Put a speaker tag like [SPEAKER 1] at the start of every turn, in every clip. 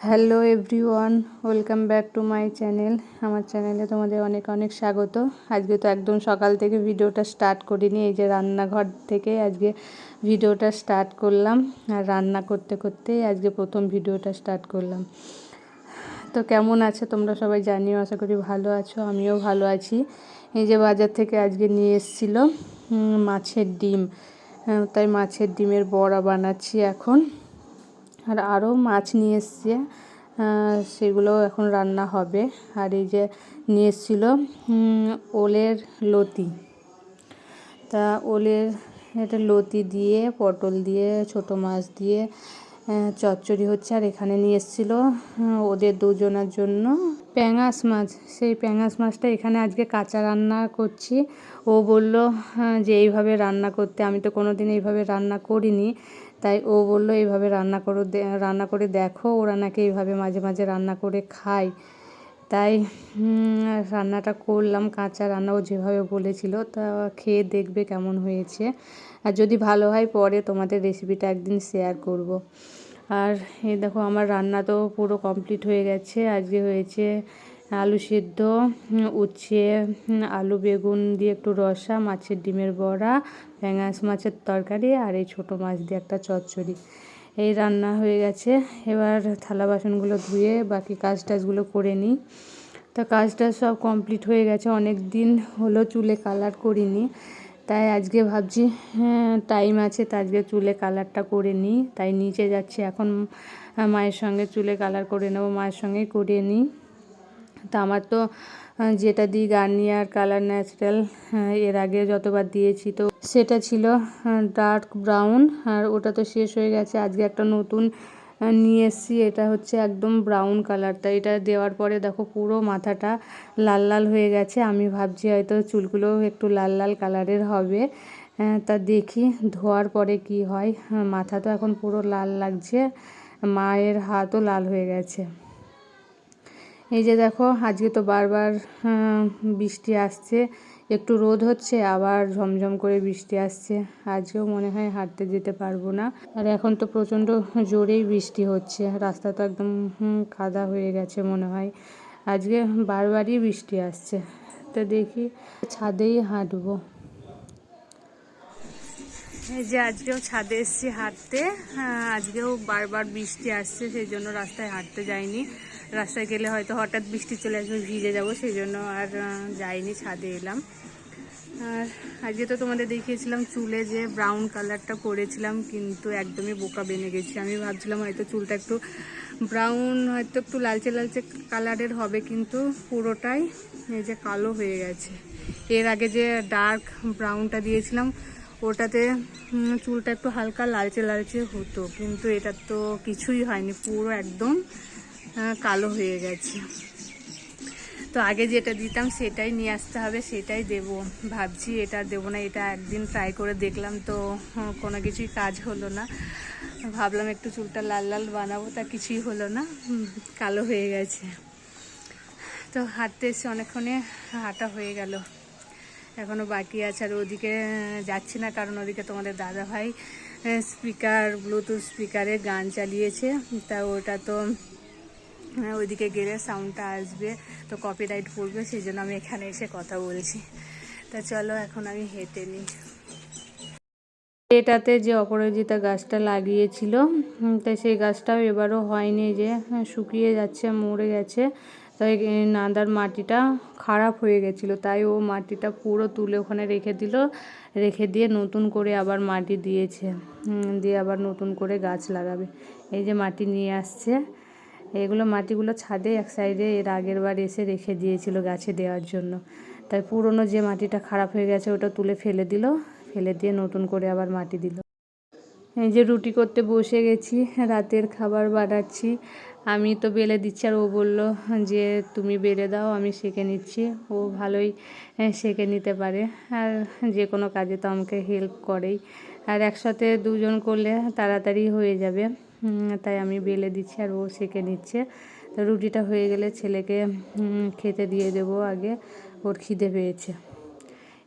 [SPEAKER 1] Hello everyone, welcome back to my channel. আমার চ্যানেলে তোমাদের অনেক অনেক স্বাগত। আজকে তো একদম সকাল থেকে ভিডিওটা স্টার্ট করিনি, এই যে রান্নাঘর থেকে আজকে ভিডিওটা স্টার্ট করলাম। আর রান্না করতে করতেই আজকে প্রথম ভিডিওটা স্টার্ট করলাম। তো কেমন আছো তোমরা সবাই জানিও, আশা করি ভালো আছো, আমিও ভালো আছি। এই যে বাজার থেকে আজকে নিয়ে এসেছিলো মাছের ডিম, তাই মাছের ডিমের বড়া বানাচ্ছি এখন। আর আরও মাছ নিয়ে এসছে, সেগুলো এখন রান্না হবে। আর এই যে নিয়ে এসেছিলো ওলের লতি, তা ওলের এটা লতি দিয়ে পটল দিয়ে ছোটো মাছ দিয়ে চচ্চড়ি হচ্ছে। আর এখানে নিয়ে এসেছিলো ওদের দুজনের জন্য প্যাঙাশ মাছ। সেই প্যাঙাশ মাছটা এখানে আজকে কাঁচা রান্না করছি। ও বলল যে এইভাবে রান্না করতে, আমি তো কোনো দিন এইভাবে রান্না করিনি, তাই ও বলল এইভাবে রান্না করে দেখো, ওরা নাকি এইভাবে মাঝে মাঝে রান্না করে খায়। তাই রান্নাটা করলাম, কাঁচা রান্না ও যেভাবে বলেছিল, তা খেয়ে দেখবে কেমন হয়েছে। আর যদি ভালো হয় পরে তোমাদের রেসিপিটা একদিন শেয়ার করব। আর এই দেখো আমার রান্না তো পুরো কমপ্লিট হয়ে গেছে। আজকে হয়েছে আলু সিদ্ধ, উচ্ছে, আলু বেগুন দিয়ে একটু রসা, মাছের ডিমের বড়া, প্যাঙাশ মাছের তরকারি আর এই ছোটো মাছ দিয়ে একটা চচ্চড়ি। এই রান্না হয়ে গেছে। এবার থালা বাসনগুলো ধুয়ে বাকি কাজ টাজগুলো করে নিই। তা কাজটা সব কমপ্লিট হয়ে গেছে। অনেক দিন হলো চুলে কালার করিনি, তাই আজকে ভাবছি টাইম আছে, তা আজকে চুলে কালারটা করে নিই। তাই নিচে যাচ্ছি এখন, মায়ের সঙ্গে চুলে কালার করে নেবো, মায়ের সঙ্গেই করিয়ে নিই। তা আমার তো যেটা দিই গার্নিয়ার কালার ন্যাচারাল, এর আগে যতবার দিয়েছি তো সেটা ছিল ডার্ক ব্রাউন, আর ওটা তো শেষ হয়ে গেছে। আজকে একটা নতুন নিয়ে এসেছি, এটা হচ্ছে একদম ব্রাউন কালার। তাই এটা দেওয়ার পরে দেখো পুরো মাথাটা লাল লাল হয়ে গেছে। আমি ভাবছি হয়তো চুলগুলোও একটু লাল লাল কালারের হবে। তা দেখি ধোয়ার পরে কি হয়। মাথা তো এখন পুরো লাল লাগছে, মায়ের হাতও লাল হয়ে গেছে। এই যে দেখো আজকে তো বারবার বৃষ্টি আসছে, একটু রোদ হচ্ছে আবার ঝমঝম করে বৃষ্টি আসছে। আজকেও মনে হয় হাঁটতে যেতে পারবো না। আর এখন তো প্রচণ্ড জোরেই বৃষ্টি হচ্ছে, রাস্তা তো একদম কাদা হয়ে গেছে মনে হয়। আজকে বারবারই বৃষ্টি আসছে, তো দেখি ছাদেই হাঁটবো। এই যে আজকেও ছাদে এসেছি হাঁটতে। আজকেও বারবার বৃষ্টি আসছে, সেই জন্য রাস্তায় হাঁটতে যাইনি। রাস্তায় গেলে হয়তো হঠাৎ বৃষ্টি চলে আসবে, ভিজে যাব, সেই জন্য আর যাইনি, ছাদে এলাম। আর আজকে তো তোমাদের দেখিয়েছিলাম চুলে যে ব্রাউন কালারটা করেছিলাম, কিন্তু একদমই বোকা বেনে গেছি। আমি ভাবছিলাম হয়তো চুলটা একটু ব্রাউন, হয়তো একটু লালচে লালচে কালারের হবে, কিন্তু পুরোটাই এই যে কালো হয়ে গেছে। এর আগে যে ডার্ক ব্রাউনটা দিয়েছিলাম ওটাতে চুলটা একটু হালকা লালচে লালচে হতো, কিন্তু এটা তো কিছুই হয়নি, পুরো একদম কালো হয়ে গেছে। তো আগে যেটা দিতাম সেটাই নিয়ে আসতে হবে, সেটাই দেব ভাবছি। এটা দেবো না, এটা একদিন ট্রাই করে দেখলাম তো কোনো কিছুই কাজ হলো না। ভাবলাম একটু চুলটা লাল লাল বানাবো, তা কিছুই হলো না, কালো হয়ে গেছে। তো হাঁটতে এসে অনেকক্ষণে হাঁটা হয়ে গেল, এখনও বাকি আছে। আর ওদিকে যাচ্ছি না, কারণ ওদিকে তোমাদের দাদাভাই ব্লুটুথ স্পিকারে গান চালিয়েছে। তা ওটা তো ওইদিকে গেলে সাউন্ডটা আসবে, তো কপিরাইট পড়বে, সেই জন্য আমি এখানে এসে কথা বলছি। তা চলো এখন আমি হেঁটে নিই। এটাতে যে অপরাজিতা গাছটা লাগিয়েছিল, তাই সেই গাছটাও এবারও হয়নি, যে শুকিয়ে যাচ্ছে, মরে গেছে। তাই নাদার মাটিটা খারাপ হয়ে গেছিলো, তাই ও মাটিটা পুরো তুলে ওখানে রেখে দিয়ে নতুন করে আবার মাটি দিয়েছে, দিয়ে আবার নতুন করে গাছ লাগাবে। এই যে মাটি নিয়ে আসছে, এগুলো মাটিগুলো ছাদে এক সাইডে এর আগের বার এসে রেখে দিয়েছিল গাছে দেওয়ার জন্য। তাই পুরনো যে মাটিটা খারাপ হয়ে গেছে ওটা তুলে ফেলে দিয়ে নতুন করে আবার মাটি দিল। এই যে রুটি করতে বসে গেছি, রাতের খাবার বানাচ্ছি। আমি তো বেলে দিচ্ছি, আর ও বলল যে তুমি বেলে দাও, আমি সেঁকে নিচ্ছি। ও ভালোই সেঁকে নিতে পারে, আর যে কোনো কাজে তো আমাকে হেল্প করেই। আর একসাথে দুজন করলে তাড়াতাড়ি হয়ে যাবে, তাই আমি বেলে দিচ্ছি আর ও সেঁকে নিচ্ছে। তো রুটিটা হয়ে গেলে ছেলেকে খেতে দিয়ে দেবো, আগে ওর খিদে পেয়েছে।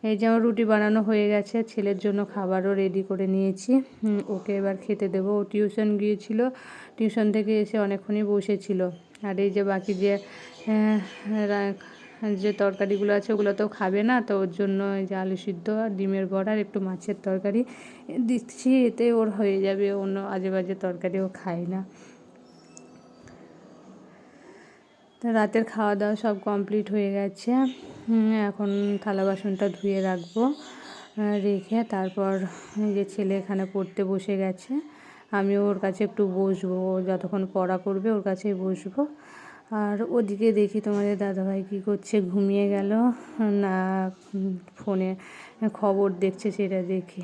[SPEAKER 1] এই যে আমার রুটি বানানো হয়ে গেছে, ছেলের জন্য খাবারও রেডি করে নিয়েছি। ওকে এবার খেতে দেবো। ও টিউশন গিয়েছিল, টিউশন থেকে এসে অনেকক্ষণই বসেছিল। আর এই যে বাকি যে তরকারিগুলো আছে ওগুলো তো খাবে না, তো ওর জন্য এই যে আলু সিদ্ধ আর ডিমের বড়া আর একটু মাছের তরকারি দিচ্ছি, এতে ওর হয়ে যাবে। অন্য আজে বাজে তরকারি ও খায় না। তো রাতের খাওয়া দাওয়া সব কমপ্লিট হয়ে গেছে। এখন থালা বাসনটা ধুয়ে রাখবো, রেখে তারপর যে ছেলে এখানে পড়তে বসে গেছে, আমি ওর কাছে একটু বসবো। ও যতক্ষণ পড়া করবে ওর কাছেই বসবো। আর ওদিকে দেখি তোমাদের দাদাভাই কী করছে, ঘুমিয়ে গেল না ফোনে খবর দেখছে, সেটা দেখি।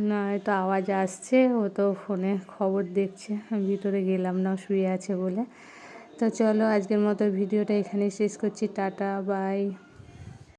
[SPEAKER 1] না তো আওয়াজ আসছে, ও তো ফোনে খবর দেখছে। আমি ভিতরে গেলাম না, শুয়ে আছে বলে। তো চলো আজকের মতো ভিডিওটা এখানেই শেষ করছি। Tata, by.